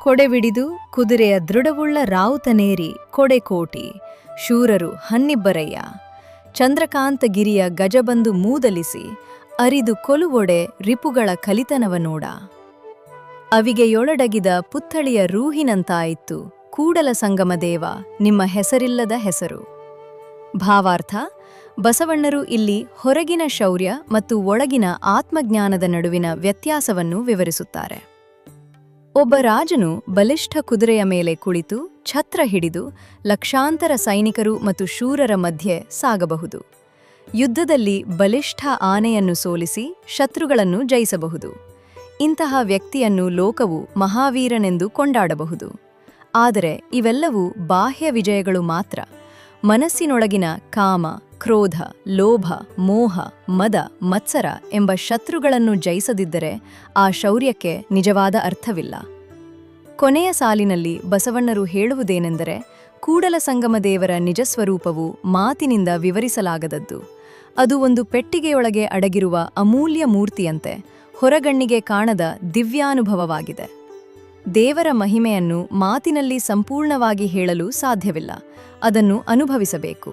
ಕೊಡೆವಿಡಿದು ಕುದುರೆಯ ದೃಢವುಳ್ಳ ರಾವುತನೇರಿ ಕೊಡೆಕೋಟಿ ಶೂರರು ಹನ್ನಿಬ್ಬರಯ್ಯ ಚಂದ್ರಕಾಂತಗಿರಿಯ ಗಜಬಂದು ಮೂದಲಿಸಿ ಅರಿದು ಕೊಲುವೊಡೆ ರಿಪುಗಳ ಕಲಿತನವ ನೋಡ. ಅವಿಗೆಯೊಳಡಗಿದ ಪುತ್ಥಳಿಯ ರೂಹಿನಂತಾಯಿತ್ತು ಕೂಡಲ ಸಂಗಮದೇವ ನಿಮ್ಮ ಹೆಸರಿಲ್ಲದ ಹೆಸರು. ಭಾವಾರ್ಥ: ಬಸವಣ್ಣರು ಇಲ್ಲಿ ಹೊರಗಿನ ಶೌರ್ಯ ಮತ್ತು ಒಳಗಿನ ಆತ್ಮಜ್ಞಾನದ ನಡುವಿನ ವ್ಯತ್ಯಾಸವನ್ನು ವಿವರಿಸುತ್ತಾರೆ. ಒಬ್ಬ ರಾಜನು ಬಲಿಷ್ಠ ಕುದುರೆಯ ಮೇಲೆ ಕುಳಿತು ಛತ್ರ ಹಿಡಿದು ಲಕ್ಷಾಂತರ ಸೈನಿಕರು ಮತ್ತು ಶೂರರ ಮಧ್ಯೆ ಸಾಗಬಹುದು. ಯುದ್ಧದಲ್ಲಿ ಬಲಿಷ್ಠ ಆನೆಯನ್ನು ಸೋಲಿಸಿ ಶತ್ರುಗಳನ್ನು ಜಯಿಸಬಹುದು. ಇಂತಹ ವ್ಯಕ್ತಿಯನ್ನು ಲೋಕವು ಮಹಾವೀರನೆಂದು ಕೊಂಡಾಡಬಹುದು. ಆದರೆ ಇವೆಲ್ಲವೂ ಬಾಹ್ಯ ವಿಜಯಗಳು ಮಾತ್ರ. ಮನಸ್ಸಿನೊಳಗಿನ ಕಾಮ, ಕ್ರೋಧ, ಲೋಭ, ಮೋಹ, ಮದ, ಮತ್ಸರ ಎಂಬ ಶತ್ರುಗಳನ್ನು ಜಯಿಸದಿದ್ದರೆ ಆ ಶೌರ್ಯಕ್ಕೆ ನಿಜವಾದ ಅರ್ಥವಿಲ್ಲ. ಕೊನೆಯ ಸಾಲಿನಲ್ಲಿ ಬಸವಣ್ಣರು ಹೇಳುವುದೇನೆಂದರೆ, ಕೂಡಲ ಸಂಗಮದೇವರ ನಿಜಸ್ವರೂಪವು ಮಾತಿನಿಂದ ವಿವರಿಸಲಾಗದದ್ದು. ಅದು ಒಂದು ಪೆಟ್ಟಿಗೆಯೊಳಗೆ ಅಡಗಿರುವ ಅಮೂಲ್ಯ ಮೂರ್ತಿಯಂತೆ ಹೊರಗಣ್ಣಿಗೆ ಕಾಣದ ದಿವ್ಯಾನುಭವವಾಗಿದೆ. ದೇವರ ಮಹಿಮೆಯನ್ನು ಮಾತಿನಲ್ಲಿ ಸಂಪೂರ್ಣವಾಗಿ ಹೇಳಲು ಸಾಧ್ಯವಿಲ್ಲ, ಅದನ್ನು ಅನುಭವಿಸಬೇಕು.